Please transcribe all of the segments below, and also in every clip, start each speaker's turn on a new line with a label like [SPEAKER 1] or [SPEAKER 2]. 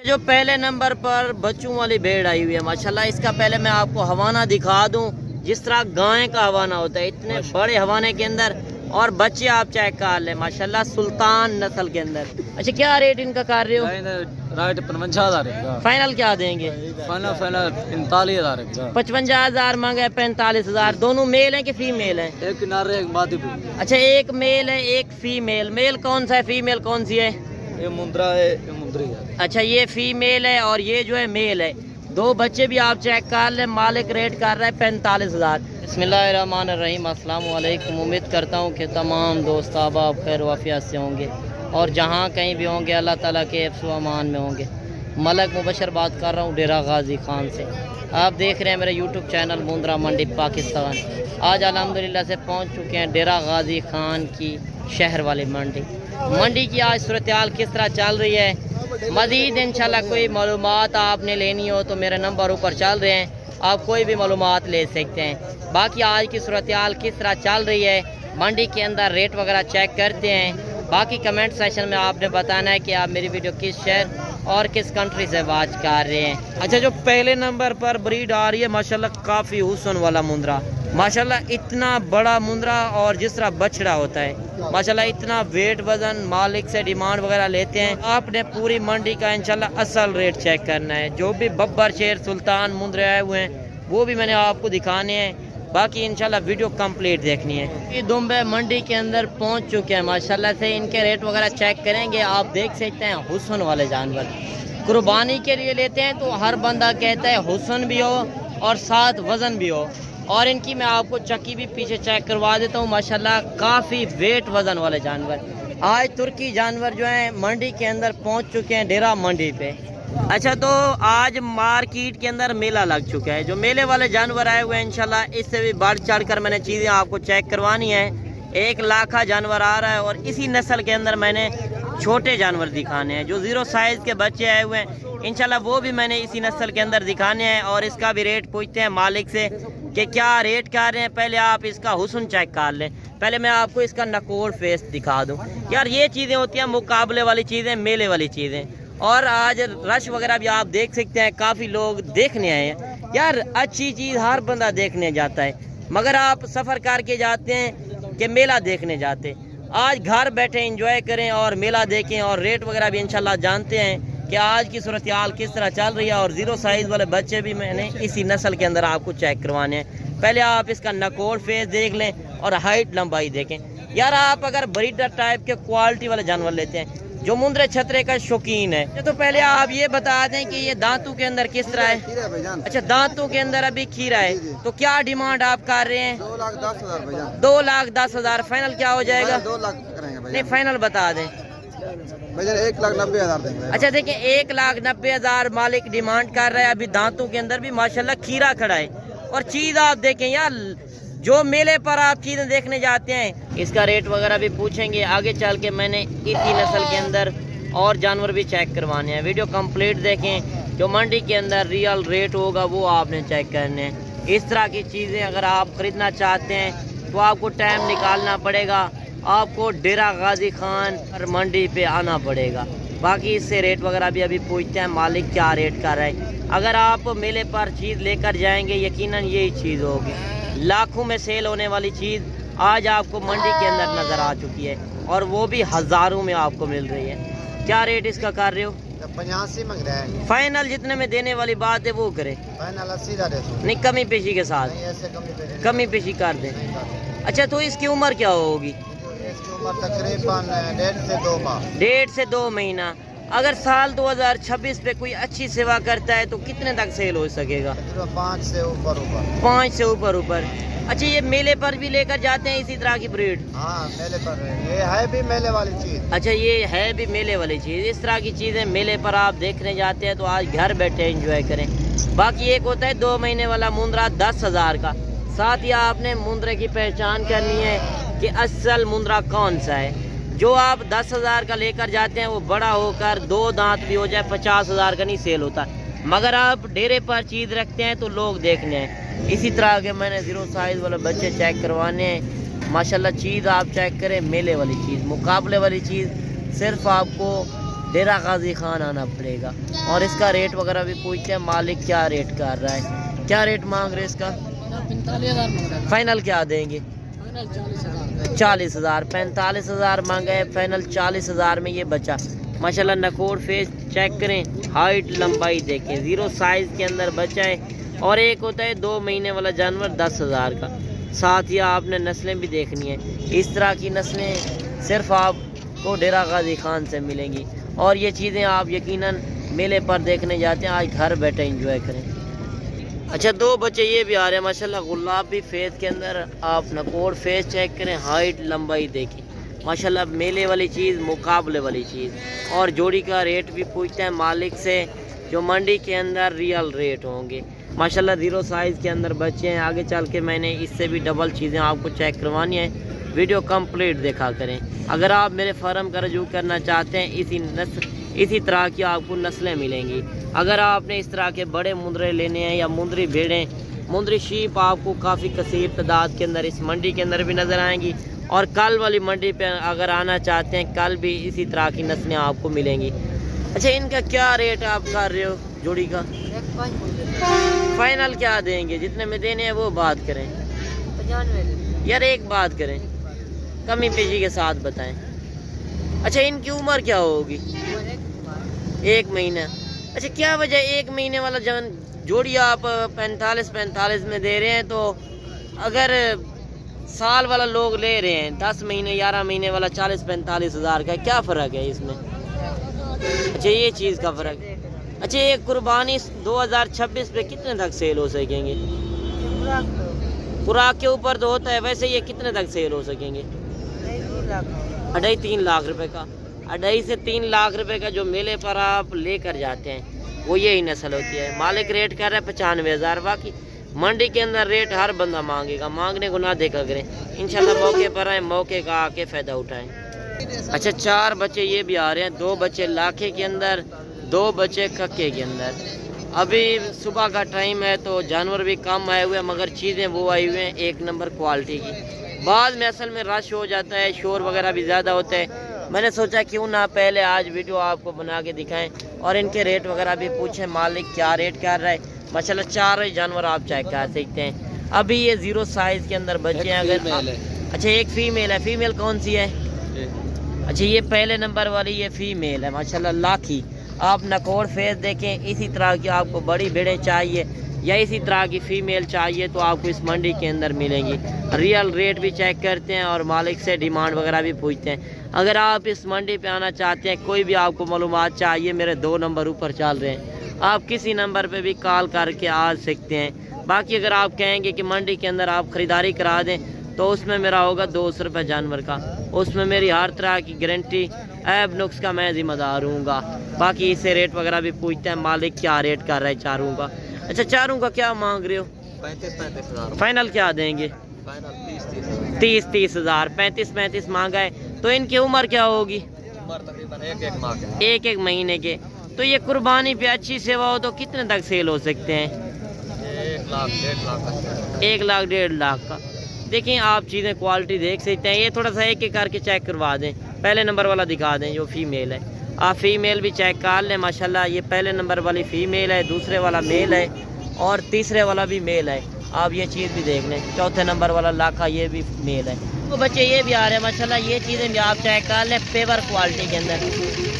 [SPEAKER 1] जो पहले नंबर पर बच्चों वाली भेड़ आई हुई है माशाल्लाह, इसका पहले मैं आपको हवाना दिखा दूं। जिस तरह गाय का हवाना होता है इतने बड़े हवाने के अंदर, और बच्चे आप चेक कर ले माशाल्लाह सुल्तान नस्ल के अंदर। अच्छा क्या रेट इनका कर रहे हो?
[SPEAKER 2] रेट 55,000।
[SPEAKER 1] फाइनल क्या देंगे?
[SPEAKER 2] फाइनल 45,000।
[SPEAKER 1] 55,000 मांगे, 45,000। दोनों मेल है कि फीमेल है?
[SPEAKER 2] एक किनारे एक मादी।
[SPEAKER 1] अच्छा एक मेल है एक फीमेल। मेल कौन सा है, फीमेल कौन सी है?
[SPEAKER 2] ये मुंद्रा है, ये मुंद्री है।
[SPEAKER 1] अच्छा ये फीमेल है और ये जो है मेल है। दो बच्चे भी आप चेक कर ले। मालिक रेट कर रहा है 45,000। बिस्मिल्लाहिर्रहमानिर्रहीम। अस्सलाम वालेकुम। उम्मीद करता हूँ कि तमाम दोस्त आप खैर वाफियत से होंगे और जहाँ कहीं भी होंगे अल्लाह ताला के हिफ्ज़ व अमान में होंगे। मलक मुबशर बात कर रहा हूँ डेरा गाजी खान से। आप देख रहे हैं मेरे यूट्यूब चैनल मुंद्रा मंडी पाकिस्तान। आज अल्हम्दुलिल्लाह से पहुँच चुके हैं डेरा गाजी खान की शहर वाली मंडी। मंडी की आज सूरत हाल किस तरह चल रही है, मज़ीद इंशाल्लाह कोई मालूमात आपने लेनी हो तो मेरे नंबर ऊपर चल रहे हैं, आप कोई भी मालूमात ले सकते हैं। बाकी आज की सूरत हाल किस तरह चल रही है मंडी के अंदर, रेट वगैरह चेक करते हैं। बाकी कमेंट सेक्शन में आपने बताना है कि आप मेरी वीडियो किस शहर और किस कंट्री से वॉच कर रहे हैं। अच्छा जो पहले नंबर पर ब्रीड आ रही है माशाल्लाह काफ़ी हुस्न वाला मुंद्रा, माशाल्लाह इतना बड़ा मुंद्रा, और जिस तरह बछड़ा होता है माशाल्लाह इतना वेट वजन मालिक से डिमांड वगैरह लेते हैं। आपने पूरी मंडी का इंशाल्लाह असल रेट चेक करना है। जो भी बब्बर शेर सुल्तान मुंद्रे आए हुए हैं वो भी मैंने आपको दिखाने हैं। बाकी इंशाल्लाह वीडियो कंप्लीट देखनी है। ये दुम्बे मंडी के अंदर पहुंच चुके हैं माशाल्लाह से। इनके रेट वगैरह चेक करेंगे। आप देख सकते हैं हुस्न वाले जानवर कुर्बानी के लिए लेते हैं तो हर बंदा कहता है हुस्न भी हो और साथ वज़न भी हो। और इनकी मैं आपको चक्की भी पीछे चेक करवा देता हूँ माशाल्लाह काफ़ी वेट वज़न वाले जानवर। आज तुर्की जानवर जो हैं मंडी के अंदर पहुँच चुके हैं डेरा मंडी पे। अच्छा तो आज मार्केट के अंदर मेला लग चुका है। जो मेले वाले जानवर आए हुए हैं इंशाल्लाह इससे भी बढ़ चढ़ कर मैंने चीज़ें आपको चेक करवानी है। 1 लाख जानवर आ रहा है और इसी नस्ल के अंदर मैंने छोटे जानवर दिखाने हैं। जो 0 साइज़ के बच्चे आए हुए हैं इंशाल्लाह वो भी मैंने इसी नस्ल के अंदर दिखाने हैं। और इसका भी रेट पूछते हैं मालिक से कि क्या रेट कर रहे हैं। पहले आप इसका हुस्न चेक कर लें। पहले मैं आपको इसका नकोर फेस दिखा दूँ। यार ये चीज़ें होती हैं मुकाबले वाली चीज़ें, मेले वाली चीज़ें। और आज रश वगैरह भी आप देख सकते हैं, काफ़ी लोग देखने आए हैं। यार अच्छी चीज़ हर बंदा देखने जाता है, मगर आप सफ़र करके जाते हैं कि मेला देखने जाते। आज घर बैठे एंजॉय करें और मेला देखें और रेट वगैरह भी इंशाल्लाह जानते हैं कि आज की सूरत हाल किस तरह चल रही है। और 0 साइज़ वाले बच्चे भी मैंने इसी नस्ल के अंदर आपको चेक करवाने हैं। पहले आप इसका नकोर फेस देख लें और हाइट लंबाई देखें। यार आप अगर ब्रीडर टाइप के क्वालिटी वाले जानवर लेते हैं जो मुंद्रे छतरे का शौकीन है तो पहले आप ये बता दें कि ये दांतों के अंदर किस तरह है। अच्छा दांतों के अंदर अभी खीरा है। तो क्या डिमांड आप कर रहे हैं?
[SPEAKER 2] 2,10,000।
[SPEAKER 1] 2,10,000। फाइनल क्या हो जाएगा?
[SPEAKER 2] 2 लाख करेंगे।
[SPEAKER 1] नहीं फाइनल बता दें।
[SPEAKER 2] 1,90,000 देंगे।
[SPEAKER 1] अच्छा देखिए 1,90,000 मालिक डिमांड कर रहा है। अभी दांतों के अंदर भी माशाल्लाह खीरा खड़ा है। और चीज़ आप देखें यार, जो मेले पर आप चीज़ें देखने जाते हैं इसका रेट वगैरह भी पूछेंगे। आगे चल के मैंने इसी नस्ल के अंदर और जानवर भी चेक करवाने हैं। वीडियो कंप्लीट देखें। जो मंडी के अंदर रियल रेट होगा वो आपने चेक करने हैं। इस तरह की चीज़ें अगर आप ख़रीदना चाहते हैं तो आपको टाइम निकालना पड़ेगा, आपको डेरा गाजी खान और मंडी पे आना पड़ेगा। बाकी इससे रेट वगैरह भी अभी पूछते हैं मालिक क्या रेट कर रहा है। अगर आप मेले पर चीज़ लेकर जाएंगे यकीनन यही चीज़ होगी। लाखों में सेल होने वाली चीज़ आज आपको मंडी के अंदर नज़र आ चुकी है और वो भी हज़ारों में आपको मिल रही है। क्या रेट इसका कर रहे हो?
[SPEAKER 2] 85 मांग रहा है।
[SPEAKER 1] फाइनल जितने में देने वाली बात है वो करे।
[SPEAKER 2] फाइनल 80,000।
[SPEAKER 1] नहीं कमी पेशी के साथ
[SPEAKER 2] ऐसे
[SPEAKER 1] कमी पेशी कर दें। अच्छा तो इसकी उम्र क्या होगी?
[SPEAKER 2] इसकी उम्र तकरीबन 1.5 से 2 माह।
[SPEAKER 1] 1.5 से 2 महीना। अगर साल 2026 पे कोई अच्छी सेवा करता है तो कितने तक सेल हो सकेगा?
[SPEAKER 2] 5 से ऊपर।
[SPEAKER 1] 5 से ऊपर। अच्छा ये मेले पर भी लेकर जाते हैं इसी तरह की ब्रीड?
[SPEAKER 2] हाँ मेले पर ये है भी मेले वाली चीज़।
[SPEAKER 1] अच्छा ये है भी मेले वाली चीज़। इस तरह की चीज़ें मेले पर आप देखने जाते हैं तो आज घर बैठे एंजॉय करें। बाकी एक होता है 2 महीने वाला मुंद्रा 10,000 का। साथ ही आपने मुंद्रे की पहचान करनी है कि असल मुंद्रा कौन सा है। जो आप 10,000 का लेकर जाते हैं वो बड़ा होकर 2 दांत भी हो जाए 50,000 का नहीं सेल होता। मगर आप डेरे पर चीज़ रखते हैं तो लोग देखने हैं। इसी तरह के मैंने 0 साइज़ वाले बच्चे चेक करवाने हैं। माशाल्लाह चीज़ आप चेक करें, मेले वाली चीज़, मुकाबले वाली चीज़ सिर्फ आपको डेरा गाजी खान आना पड़ेगा। और इसका रेट वगैरह भी पूछते हैं, मालिक क्या रेट कर रहा है, क्या रेट मांग रहे इसका?
[SPEAKER 3] 45,000
[SPEAKER 1] फाइनल क्या देंगे? 40,000। 45,000 मांगा है, फाइनल 40,000 में ये बच्चा। माशाल्लाह नकोर फेस चेक करें, हाइट लंबाई देखें, 0 साइज के अंदर बच्चा है। और एक होता है 2 महीने वाला जानवर 10,000 का। साथ ही आपने नस्लें भी देखनी है, इस तरह की नस्लें सिर्फ आपको डेरा गाजी खान से मिलेंगी। और ये चीज़ें आप यकीनन मेले पर देखने जाते हैं, आज घर बैठे एंजॉय करें। अच्छा 2 बच्चे ये भी आ रहे हैं माशाल्लाह गुलाबी फेस के अंदर। आप नकोर फेस चेक करें, हाइट लंबाई देखें, माशाल्लाह मेले वाली चीज़, मुकाबले वाली चीज़। और जोड़ी का रेट भी पूछते हैं मालिक से, जो मंडी के अंदर रियल रेट होंगे। माशाल्लाह 0 साइज़ के अंदर बच्चे हैं। आगे चल के मैंने इससे भी डबल चीज़ें आपको चेक करवानी है, वीडियो कंप्लीट देखा करें। अगर आप मेरे फार्म का रजू करना चाहते हैं, इसी तरह की आपको नस्लें मिलेंगी। अगर आपने इस तरह के बड़े मुंदरे लेने हैं या मुंदरी भेड़ें, मुंदरी शीप आपको काफ़ी कसीर तादाद के अंदर इस मंडी के अंदर भी नज़र आएंगी। और कल वाली मंडी पे अगर आना चाहते हैं, कल भी इसी तरह की नस्लें आपको मिलेंगी। अच्छा इनका क्या रेट आप कर रहे हो जोड़ी का? फाइनल क्या देंगे? जितने में देने हैं वो बात करें
[SPEAKER 3] 95
[SPEAKER 1] यार, एक बात करें, कमी पेशी के साथ बताएं। अच्छा इनकी उम्र क्या होगी? 1 महीना। अच्छा क्या वजह 1 महीने वाला जवन जोड़ी आप 45 में दे रहे हैं, तो अगर साल वाला लोग ले रहे हैं 10 महीने 11 महीने वाला 40-45 हज़ार का, क्या फ़र्क है इसमें? अच्छा ये चीज़ का फ़र्क है। अच्छा ये कुर्बानी 2026 पे कितने तक सेल हो सकेंगे? खुराक के ऊपर तो होता है, वैसे ये कितने तक सेल हो सकेंगे? 2.5-3 लाख रुपए का। 2.5 से 3 लाख रुपए का जो मेले पर आप लेकर जाते हैं वो यही नस्ल होती है। मालिक रेट कर रहा है 95,000। बाकी मंडी के अंदर रेट हर बंदा मांगेगा, मांगने को ना देखा करें। इंशाल्लाह मौके पर आए, मौके का आके फ़ायदा उठाएं। अच्छा 4 बच्चे ये भी आ रहे हैं, 2 बच्चे लाखे के अंदर, 2 बच्चे कक्के के अंदर। अभी सुबह का टाइम है तो जानवर भी कम आए हुए हैं, मगर चीज़ें वो आई हुए हैं 1 नंबर क्वालिटी की। बाद में असल में रश हो जाता है, शोर वगैरह भी ज़्यादा होता है। मैंने सोचा क्यों ना पहले आज वीडियो आपको बना के दिखाएं और इनके रेट वगैरह भी पूछें, मालिक क्या रेट कर रहा है। माशाल्लाह 4 जानवर आप चेक कर सकते हैं। अभी ये 0 साइज़ के अंदर बच्चे हैं। अगर अच्छा एक फ़ीमेल है, फ़ीमेल कौन सी है? अच्छा ये पहले नंबर वाली ये फ़ीमेल है माशाल्लाह लाखी। आप नकोर फेस देखें, इसी तरह की आपको बड़ी भेड़ें चाहिए या इसी तरह की फ़ीमेल चाहिए तो आपको इस मंडी के अंदर मिलेंगी। रियल रेट भी चेक करते हैं और मालिक से डिमांड वगैरह भी पूछते हैं। अगर आप इस मंडी पे आना चाहते हैं, कोई भी आपको मालूमात चाहिए, मेरे 2 नंबर ऊपर चल रहे हैं, आप किसी नंबर पे भी कॉल करके आ सकते हैं। बाकी अगर आप कहेंगे कि मंडी के अंदर आप ख़रीदारी करा दें तो उसमें मेरा होगा 200 रुपये जानवर का। उसमें मेरी हर तरह की गारंटी, ऐब नुक्स का मैं ज़िम्मेदार हूँगा। बाकी इसे रेट वगैरह भी पूछते हैं, मालिक क्या रेट कर रहा है चारों का। अच्छा चारों का क्या मांग रहे हो?
[SPEAKER 2] 35-35 हज़ार।
[SPEAKER 1] फाइनल क्या देंगे? 30-30 हज़ार। 35 मांगा है। तो इनकी उम्र क्या होगी?
[SPEAKER 2] उम्र तकरीबन 1-1 माह के।
[SPEAKER 1] 1-1 महीने के। तो ये कुर्बानी पे अच्छी सेवा हो तो कितने तक सेल हो सकते हैं?
[SPEAKER 2] 1 लाख 1.5 लाख।
[SPEAKER 1] 1 लाख 1.5 लाख का। देखें आप चीज़ें क्वालिटी देख सकते हैं। ये थोड़ा सा एक करके चेक करवा दें। पहले नंबर वाला दिखा दें जो फ़ीमेल है। आप फ़ीमेल भी चेक कर लें। माशाल्लाह ये पहले नंबर वाली फ़ीमेल है, दूसरे वाला मेल है और तीसरे वाला भी मेल है। आप ये चीज़ भी देख लें। चौथे नंबर वाला लाखा ये भी मेल है। तो बच्चे ये भी आ रहे हैं माशाल्लाह। ये चीज़ें भी आप चेक कर लें पेवर क्वालिटी के अंदर।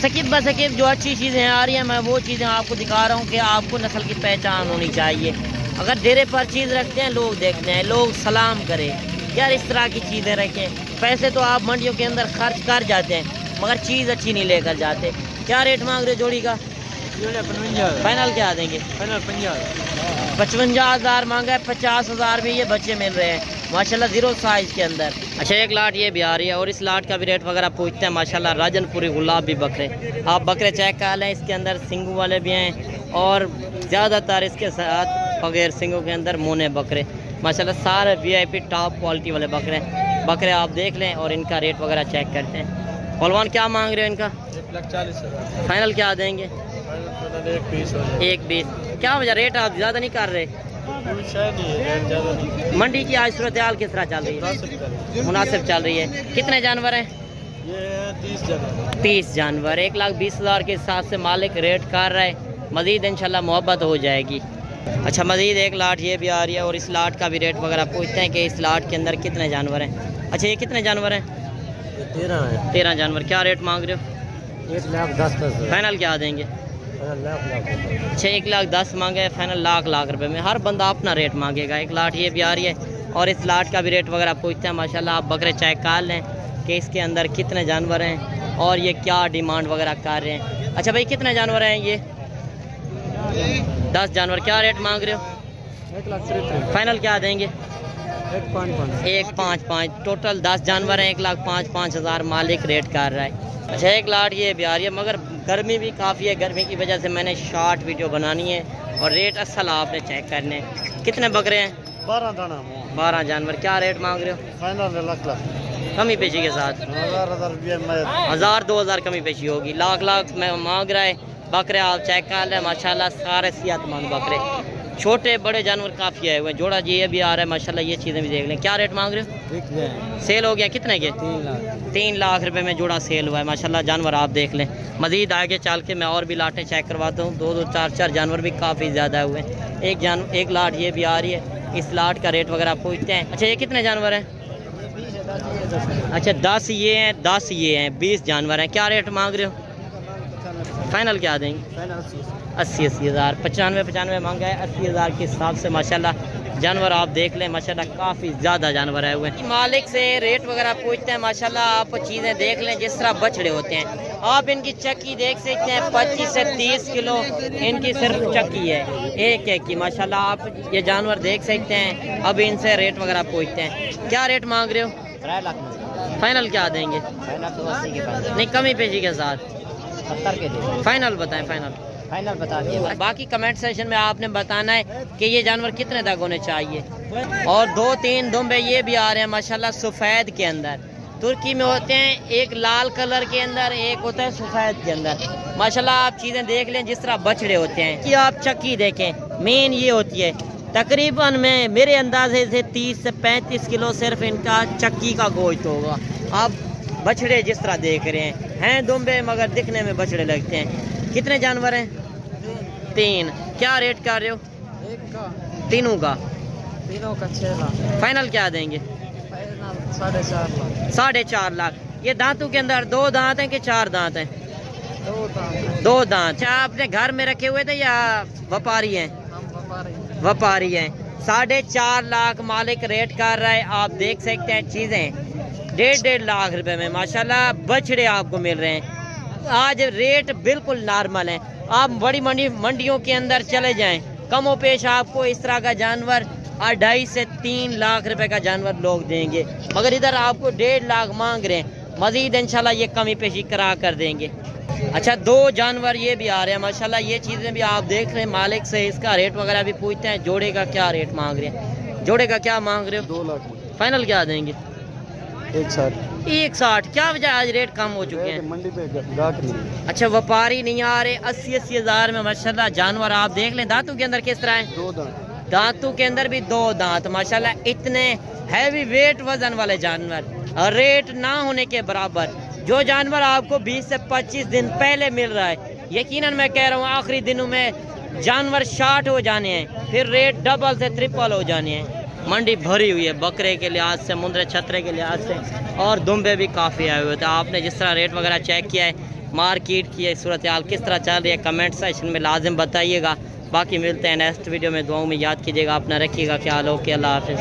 [SPEAKER 1] सकीब ब सकीब जो अच्छी चीज़ें आ रही हैं, मैं वो चीज़ें आपको दिखा रहा हूँ कि आपको नस्ल की पहचान होनी चाहिए। अगर डेरे पर चीज़ रखते हैं, लोग देखते हैं, लोग सलाम करें यार, इस तरह की चीज़ें रखें। पैसे तो आप मंडियों के अंदर खर्च कर जाते हैं मगर चीज़ अच्छी नहीं लेकर जाते। क्या रेट मांग रहे जोड़ी का?
[SPEAKER 2] 55।
[SPEAKER 1] फाइनल क्या देंगे?
[SPEAKER 2] फाइनल 55।
[SPEAKER 1] 55,000 मांगा है। 50,000 में ये बच्चे मिल रहे हैं माशाल्लाह 0 साइज़ के अंदर। अच्छा एक लाट ये भी आ रही है और इस लाट का भी रेट वगैरह पूछते हैं माशाल्लाह। राजनपुरी गुलाब भी बकरे, आप बकरे चेक कर लें। इसके अंदर सिंगू वाले भी हैं और ज़्यादातर इसके साथ बगैर सिंगों के अंदर मोने बकरे माशाल्लाह। सारे VIP टॉप क्वालिटी वाले बकरे आप देख लें और इनका रेट वगैरह चेक करते हैं। पहलवान क्या मांग रहे हो इनका?
[SPEAKER 2] 1,40,000।
[SPEAKER 1] फाइनल क्या देंगे? 1,20। क्या वजह रेट आप ज़्यादा नहीं कर रहे? मंडी की आज सूरत हाल किस तरह चल रही है? मुनासिब चल रही है। कितने जानवर हैं?
[SPEAKER 2] ये 30
[SPEAKER 1] 30 जानवर 1,20,000 के हिसाब से मालिक रेट कर रहा है। मज़ीद इंशाल्लाह मोहब्बत हो जाएगी। अच्छा, मज़ीद एक लाट ये भी आ रही है और इस लाट का भी रेट वगैरह पूछते हैं कि इस लाट के अंदर कितने जानवर हैं। अच्छा, ये कितने जानवर हैं?
[SPEAKER 2] 13 है।
[SPEAKER 1] 13 जानवर। क्या रेट मांग रहे हो?
[SPEAKER 2] 1,10,000
[SPEAKER 1] फाइनल क्या देंगे? अच्छा, 1,10,000 मांगे, फाइनल लाख रुपए में। हर बंदा अपना रेट मांगेगा। एक लाट ये भी आ रही है और इस लाट का भी रेट वगैरह पूछते हैं। माशाल्लाह आप बकरे चेक कर लें कि इसके अंदर कितने जानवर हैं और ये क्या डिमांड वगैरह कर रहे हैं। अच्छा भाई, कितने जानवर हैं ये? 10 जानवर। क्या रेट मांग रहे हो?
[SPEAKER 2] 1,33,000
[SPEAKER 1] फाइनल क्या देंगे?
[SPEAKER 2] 1,55,000
[SPEAKER 1] टोटल 10 जानवर हैं। 1,05,000 मालिक रेट कर रहा है। अच्छा, एक लाट ये भी आ रही है मगर गर्मी भी काफ़ी है। गर्मी की वजह से मैंने शॉर्ट वीडियो बनानी है और रेट असल आपने चेक करने हैं। कितने बकरे हैं?
[SPEAKER 2] 12 दाना
[SPEAKER 1] 12 जानवर। क्या रेट मांग रहे हो?
[SPEAKER 2] फाइनल लाख
[SPEAKER 1] कमी पेशी के साथ 1,000-2,000 कमी पेशी होगी। लाख में मांग रहा है। बकरे आप चेक कर लें, माशाल्लाह सारे सेहतमंद बकरे। छोटे बड़े जानवर काफ़ी आए हुए हैं। जोड़ा जी ये भी आ रहा है माशाल्लाह। ये चीज़ें भी देख लें। क्या रेट मांग रहे हो? सेल हो गया कितने के? 3 लाख रुपए में जोड़ा सेल हुआ है माशाल्लाह। जानवर आप देख लें। मज़ीद आगे चल के मैं और भी लाटें चेक करवाता हूँ। 2-2, 4-4 जानवर भी काफ़ी ज़्यादा हुए हैं। एक लाट ये भी आ रही है। इस लाट का रेट वगैरह पूछते हैं। अच्छा, ये कितने जानवर हैं? अच्छा, 10 ये हैं, 10 ये हैं, 20 जानवर हैं। क्या रेट मांग रहे हो? फाइनल क्या देंगे? 80,000। 95 मांगा है। 80,000 के हिसाब से माशाल्लाह जानवर आप देख लें। माशाल्लाह काफ़ी ज़्यादा जानवर आए हुए हैं। मालिक से रेट वगैरह पूछते हैं। माशाल्लाह आप चीज़ें देख लें जिस तरह बछड़े होते हैं। आप इनकी चक्की देख सकते हैं। 25 से 30 किलो इनकी सिर्फ चक्की है, एक की। माशाल्लाह आप ये जानवर देख सकते हैं। अब इनसे रेट वगैरह पूछते हैं। क्या रेट मांग रहे हो?
[SPEAKER 2] 3 लाख।
[SPEAKER 1] फाइनल क्या देंगे?
[SPEAKER 2] फाइनल तो 80 के पास।
[SPEAKER 1] नहीं, कमी पेशी के साथ
[SPEAKER 2] 70 के दे।
[SPEAKER 1] फाइनल बताएं।
[SPEAKER 2] फाइनल बता दिए।
[SPEAKER 1] बाकी कमेंट सेक्शन में आपने बताना है कि ये जानवर कितने तक होने चाहिए। और 2-3 दुम्बे ये भी आ रहे हैं माशाल्लाह सफ़ेद के अंदर। तुर्की में होते हैं, एक लाल कलर के अंदर, एक होता है सफ़ेद के अंदर। माशाल्लाह आप चीज़ें देख लें जिस तरह बछड़े होते हैं। कि आप चक्की देखें, मेन ये होती है। तकरीबन में मेरे अंदाजे से 30 से 35 किलो सिर्फ इनका चक्की का गोश्त होगा। आप बछड़े जिस तरह देख रहे हैं दुम्बे मगर दिखने में बछड़े लगते हैं। कितने जानवर हैं? 3। क्या रेट कर रहे हो? तीनों का
[SPEAKER 2] 6 लाख।
[SPEAKER 1] फाइनल क्या देंगे?
[SPEAKER 2] 4.5 लाख।
[SPEAKER 1] 4.5 लाख। ये दांतों के अंदर 2 दांत हैं कि 4 दांत हैं? 2 दांत। अच्छा, आपने घर में रखे हुए थे या व्यापारी हैं? व्यापारी हैं। 4.5 लाख मालिक रेट कर रहा है। आप देख सकते हैं चीज़ें 1.5 लाख रुपए में माशाल्लाह बछड़े आपको मिल रहे हैं। आज रेट बिल्कुल नॉर्मल है। आप बड़ी मंडियों के अंदर चले जाएं, कमो पेश आपको इस तरह का जानवर 2.5 से 3 लाख रुपए का जानवर लोग देंगे, मगर इधर आपको 1.5 लाख मांग रहे हैं। मजीद इंशाल्लाह ये कमी पेशी करा कर देंगे। अच्छा, 2 जानवर ये भी आ रहे हैं माशाल्लाह। ये चीज़ें भी आप देख रहे हैं। मालिक से इसका रेट वगैरह भी पूछते हैं। जोड़े का क्या रेट मांग रहे हैं? जोड़े का क्या मांग रहे हो?
[SPEAKER 2] 2 लाख।
[SPEAKER 1] फाइनल क्या देंगे?
[SPEAKER 2] 160।
[SPEAKER 1] क्या वजह आज रेट कम हो चुके हैं?
[SPEAKER 2] मंडी पे गाहक नहीं।
[SPEAKER 1] अच्छा, व्यापारी नहीं आ रहे। 80 हज़ार में माशाल्लाह जानवर आप देख लें। दांतों के अंदर किस तरह है?
[SPEAKER 2] 2 दांत।
[SPEAKER 1] दांतों के अंदर भी 2 दांत माशाल्लाह। इतने हैवी वेट वजन वाले जानवर और रेट ना होने के बराबर। जो जानवर आपको 20 से 25 दिन पहले मिल रहा है, यकीनन मैं कह रहा हूँ आखिरी दिनों में जानवर शार्ट हो जाने हैं, फिर रेट डबल से ट्रिपल हो जाने हैं। मंडी भरी हुई है बकरे के लिहाज से, मुंदरे छतरे के लिहाज से, और दुम्बे भी काफ़ी आए हुए थे। आपने जिस तरह रेट वगैरह चेक किया है, मार्केट की सूरत हाल किस तरह चल रही है, कमेंट सेक्शन में लाजिम बताइएगा। बाकी मिलते हैं नेक्स्ट वीडियो में। दुआओं में याद कीजिएगा, अपना रखिएगा ख्याल। ओके, अल्लाह हाफिज़।